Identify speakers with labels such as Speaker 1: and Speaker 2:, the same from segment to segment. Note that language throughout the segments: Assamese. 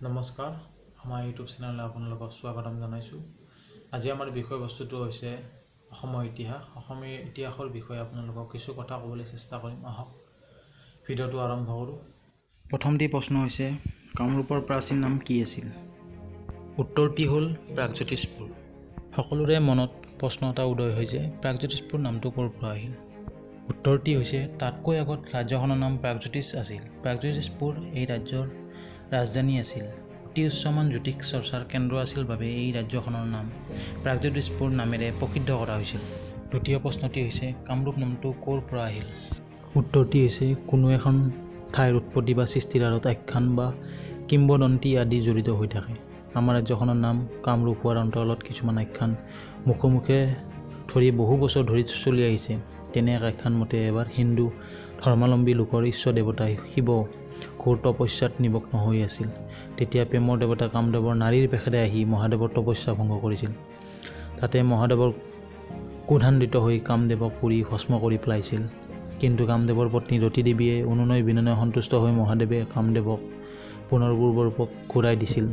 Speaker 1: নমস্কাৰ আমাৰ ইউটিউব চেনেললৈ আপোনালোকক স্বাগতম জনাইছোঁ। আজি আমাৰ বিষয়বস্তুটো হৈছে অসমৰ ইতিহাস। অসমীয়া ইতিহাসৰ বিষয়ে আপোনালোকক কিছু কথা ক'বলৈ চেষ্টা কৰিম। আহক ভিডিঅ'টো আৰম্ভ কৰোঁ।
Speaker 2: প্ৰথমটি প্ৰশ্ন হৈছে কামৰূপৰ প্ৰাচীন নাম কি আছিল?
Speaker 1: উত্তৰটি হ'ল প্ৰাগজ্যোতিষপুৰ। সকলোৰে মনত প্ৰশ্ন এটা উদয় হয় যে প্ৰাগজ্যোতিষপুৰ নামটো ক'ৰ পৰা আহিল। উত্তৰটি হৈছে তাতকৈ আগত ৰাজ্যখনৰ নাম প্ৰাগজ্যোতিষ আছিল। প্ৰাগজ্যোতিষপুৰ এই ৰাজ্যৰ ৰাজধানী আছিল। অতি উচ্চমান জ্যোতিষ চৰ্চাৰ কেন্দ্ৰ আছিল বাবে এই ৰাজ্যখনৰ নাম প্ৰাগজ্যোতিষপুৰ নামেৰে প্ৰসিদ্ধ কৰা হৈছিল। দ্বিতীয় প্ৰশ্নটি হৈছে কামৰূপ নামটো ক'ৰ পৰা আহিল। উত্তৰটি হৈছে কোনো এখন ঠাইৰ উৎপত্তি বা সৃষ্টিৰ আঁৰত আখ্যান বা কিংবদন্তি আদি জড়িত হৈ থাকে। আমাৰ ৰাজ্যখনৰ নাম কামৰূপ হোৱাৰ অন্তৰালত কিছুমান আখ্যান মুখে ধৰি বহু বছৰ ধৰি চলি আহিছে। তেনে এক আখ্যান মতে এবাৰ হিন্দু ধৰ্মাৱলম্বী লোকৰ ঈশ্বৰ দেৱতা শিৱ ঘোৰ তপস্যাত নিমগ্ন হৈ আছিল। তেতিয়া প্ৰেমৰ দেৱতা কামদেৱৰ নাৰীৰ বেশেৰে আহি মহাদেৱৰ তপস্যা ভংগ কৰিছিল। তাতে মহাদেৱৰ ক্ৰোধান্বিত হৈ কামদেৱক পুৰি ভস্ম কৰি পেলাইছিল। কিন্তু কামদেৱৰ পত্নী ৰতি দেৱীয়ে অনুনয় বিনয় সন্তুষ্ট হৈ মহাদেৱে কামদেৱক পুনৰ পূৰ্বৰ ৰূপক ঘূৰাই দিছিল।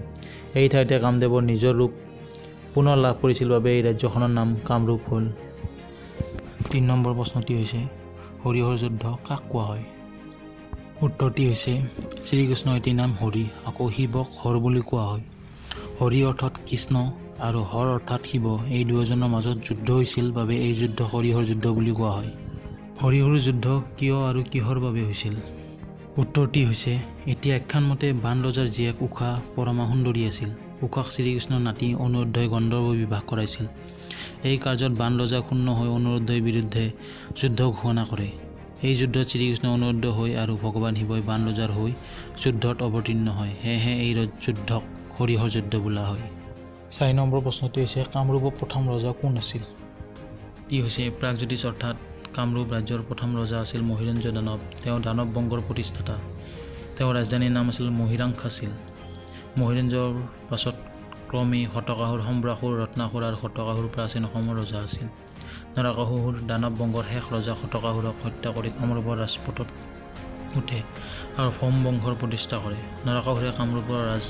Speaker 1: এই ঠাইতে কামদেৱৰ নিজৰ ৰূপ পুনৰ লাভ কৰিছিল বাবে এই ৰাজ্যখনৰ নাম কামৰূপ হ'ল। ৩ নম্বৰ প্ৰশ্নটি হৈছে হৰিহৰ যুদ্ধ কাক কোৱা হয়। উত্তৰটি হৈছে শ্ৰীকৃষ্ণৰ এটি নাম হৰি, আকৌ শিৱক হৰ বুলি কোৱা হয়। হৰি অৰ্থাৎ কৃষ্ণ আৰু হৰ অৰ্থাৎ শিৱ, এই দুয়োজনৰ মাজত যুদ্ধ হৈছিল বাবে এই যুদ্ধ হৰিহৰ যুদ্ধ বুলি কোৱা হয়। হৰিহৰ যুদ্ধ কিয় আৰু কিহৰ বাবে হৈছিল। উত্তৰটি হৈছে এটি আখ্যান মতে বান ৰজাৰ জীয়েক উষা পৰমা সুন্দৰী আছিল। উষাক শ্ৰীকৃষ্ণৰ নাতি অনুৰুদ্ধই গন্ধৰ্ব বিবাহ কৰাইছিল। এই কাৰ্যত বান ৰজা ক্ষুণ্ণ হৈ অনুৰুদ্ধৰ বিৰুদ্ধে যুদ্ধ ঘোষণা কৰে। এই যুদ্ধত শ্ৰীকৃষ্ণ অনুৰুদ্ধ হৈ আৰু ভগৱান শিৱই বান ৰজাৰ হৈ যুদ্ধত অৱতীৰ্ণ হয়। সেয়েহে এই যুদ্ধক হৰিহৰ যুদ্ধ বোলা হয়। ৪ নম্বৰ প্ৰশ্নটি হৈছে কামৰূপৰ প্ৰথম ৰজা কোন আছিল। ই হৈছে প্ৰাগজ্যোতিষ অৰ্থাৎ কামৰূপ ৰাজ্যৰ প্ৰথম ৰজা আছিল মহিৰঞ্জ দানৱ। তেওঁ দানৱ বংশৰ প্ৰতিষ্ঠাতা। তেওঁৰ ৰাজধানীৰ নাম আছিল মহিৰাংশ আছিল। মহিৰঞ্জৰ পাছত ক্ৰমে শতকাসুৰ, সম্ৰাসুৰ, ৰত্নাসুৰ আৰু শতকাসুৰ প্ৰাচীন অসমৰ ৰজা আছিল। নৰকাসুৰ দানৱ বংশৰ শেষ ৰজা শতকাসুৰক হত্যা কৰি কামৰূপৰ ৰাজপথত উঠে আৰু ভৌম বংশৰ প্ৰতিষ্ঠা কৰে। নৰকাসুৰে কামৰূপৰ ৰাজ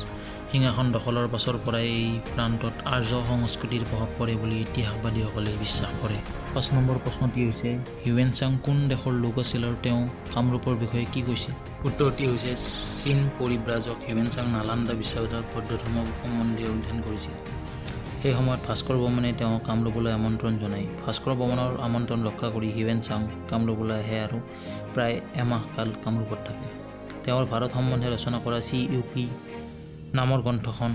Speaker 1: সিংহাসন দখলৰ পাছৰ পৰাই এই প্ৰান্তত আৰ্য সংস্কৃতিৰ প্ৰভাৱ পৰে বুলি ইতিহাসবাদীসকলে বিশ্বাস কৰে। ৫ নম্বৰ প্ৰশ্নটি হৈছে হিউৱেনচাং কোন দেশৰ লোক আছিল আৰু তেওঁ কামৰূপৰ বিষয়ে কি কৈছিল। উত্তৰটি হৈছে চীন পৰিব্ৰাজক হিউৱেনচাং নালান্দা বিশ্ববিদ্যালয়ত বৌদ্ধ ধৰ্ম সম্বন্ধে অধ্যয়ন কৰিছিল। সেই সময়ত ভাস্কৰ বৰ্মনে তেওঁক কামৰূপলৈ আমন্ত্ৰণ জনায়। ভাস্কৰ বৰ্মনৰ আমন্ত্ৰণ ৰক্ষা কৰি হিউৱেনচাং কামৰূপলৈ আহে আৰু প্ৰায় এমাহ কাল কামৰূপত থাকে। তেওঁৰ ভাৰত সম্বন্ধে ৰচনা কৰা চি.ইউ.কি নামৰ গ্ৰন্থখন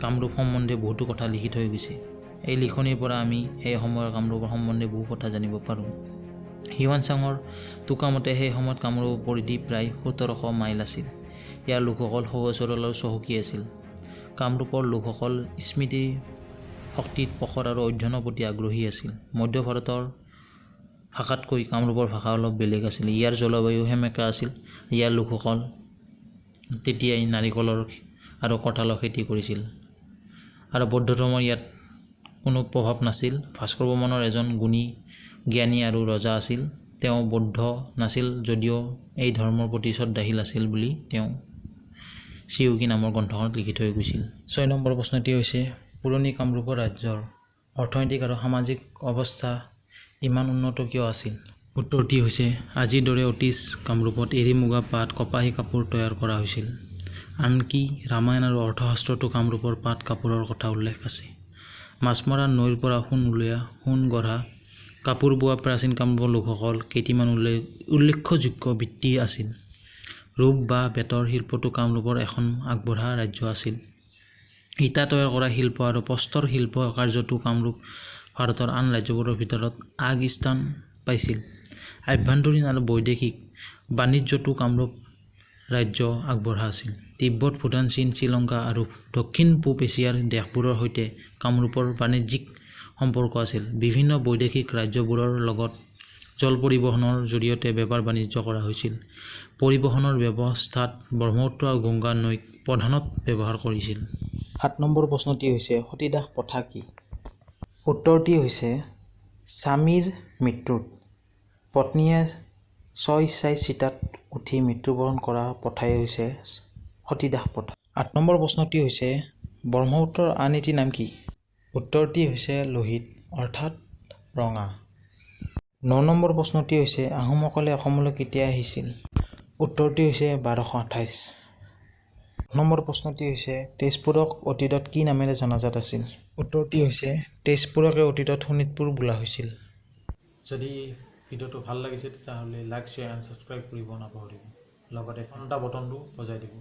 Speaker 1: কামৰূপ সম্বন্ধে বহুতো কথা লিখি থৈ গৈছে। এই লিখনিৰ পৰা আমি সেই সময়ৰ কামৰূপৰ সম্বন্ধে বহু কথা জানিব পাৰোঁ। হিউৱেনচাঙৰ টোকামতে সেই সময়ত কামৰূপৰ পৰিধি প্ৰায় ১৭০০ মাইল আছিল। ইয়াৰ লোকসকল সহজ-সৰল আৰু চহকী আছিল। কামৰূপৰ লোকসকল স্মৃতি শক্তিত প্ৰখৰ আৰু অধ্যয়নৰ প্ৰতি আগ্ৰহী আছিল। মধ্য ভাৰতৰ ভাষাতকৈ কামৰূপৰ ভাষা অলপ বেলেগ আছিল। ইয়াৰ জলবায়ু সেমেকা আছিল। ইয়াৰ লোকসকল তেতিয়াই নাৰিকলৰ আৰু কঁঠালৰ খেতি কৰিছিল আৰু বৌদ্ধ ধৰ্মৰ ইয়াত কোনো প্ৰভাৱ নাছিল। ভাস্কৰ বৰ্মনৰ এজন গুণী জ্ঞানী আৰু ৰজা আছিল। তেওঁ বৌদ্ধ নাছিল যদিও এই ধৰ্মৰ প্ৰতি শ্ৰদ্ধাশীল আছিল বুলি তেওঁ চি.ইউ.কি নামৰ গ্ৰন্থখনত লিখি থৈ গৈছিল। ৬ নম্বৰ প্ৰশ্নটি হৈছে পুৰণি কামৰূপৰ ৰাজ্যৰ অৰ্থনৈতিক আৰু সামাজিক অৱস্থা ইমান উন্নত কিয় আছিল। উত্তৰটি হৈছে আজিৰ দৰে অতীজ কামৰূপত এৰী মুগা পাট কপাহী কাপোৰ তৈয়াৰ কৰা হৈছিল। আনকি ৰামায়ণ আৰু অৰ্থশাস্ত্ৰতো কামৰূপৰ পাট কাপোৰৰ কথা উল্লেখ আছে। মাছমৰা নৈৰ পৰা সোণ উলিওৱা, সোণ গঢ়া, কাপোৰ বোৱা প্ৰাচীন কামৰূপৰ লোকসকল কেইটিমান উল্লেখযোগ্য বৃত্তি আছিল। ৰূপ বা বেতৰ শিল্পতো কামৰূপৰ এখন আগবঢ়া ৰাজ্য আছিল। ইটা তৈয়াৰ কৰা শিল্প আৰু প্ৰস্তৰ শিল্প কাৰ্যতো কামৰূপ ভাৰতৰ আন ৰাজ্যবোৰৰ ভিতৰত আগস্থান পাইছিল। আভ্যন্তৰীণ আৰু বৈদেশিক বাণিজ্যতো কামৰূপ ৰাজ্য আগবঢ়া আছিল। তিব্বত, ভূটান, চীন, শ্ৰীলংকা আৰু দক্ষিণ পূব এছিয়াৰ দেশবোৰৰ সৈতে কামৰূপৰ বাণিজ্যিক সম্পৰ্ক আছিল। বিভিন্ন বৈদেশিক ৰাজ্যবোৰৰ লগত জল পৰিবহণৰ জৰিয়তে বেপাৰ বাণিজ্য কৰা হৈছিল। পৰিবহণৰ ব্যৱস্থাত ব্ৰহ্মপুত্ৰ আৰু গংগা নৈক প্ৰধানত ব্যৱহাৰ কৰিছিল। ৭ নম্বৰ প্ৰশ্নটি হৈছে সতীদাহ প্ৰথা কি। উত্তৰটি হৈছে স্বামীৰ মৃত্যুত পত্নীয়ে স্বইচ্ছাই চিতাত উঠি মৃত্যুবৰণ কৰা প্ৰথাই হৈছে সতীদাহ প্ৰথা। 8 নম্বৰ প্ৰশ্নটি হৈছে ব্ৰহ্মপুত্ৰৰ আন এটি নাম কি? উত্তৰটি হৈছে লোহিত অৰ্থাৎ ৰঙা। 9 নম্বৰ প্ৰশ্নটি হৈছে আহোমসকলে অসমলৈ কেতিয়া আহিছিল? উত্তৰটি হৈছে 1228। 10 নম্বৰ প্ৰশ্নটি হৈছে তেজপুৰক অতীতত কি নামেৰে জনাজাত আছিল? উত্তৰটি হৈছে তেজপুৰকে অতীতত শোণিতপুৰ বোলা হৈছিল। যদি ভিডিঅ'টো ভাল লাগিছে তেতিয়াহ'লে লাইক শ্বেয়াৰ এণ্ড ছাবস্ক্ৰাইব কৰিব নাপাহৰিব। লগতে ঘণ্টা বটনটো বজাই দিব।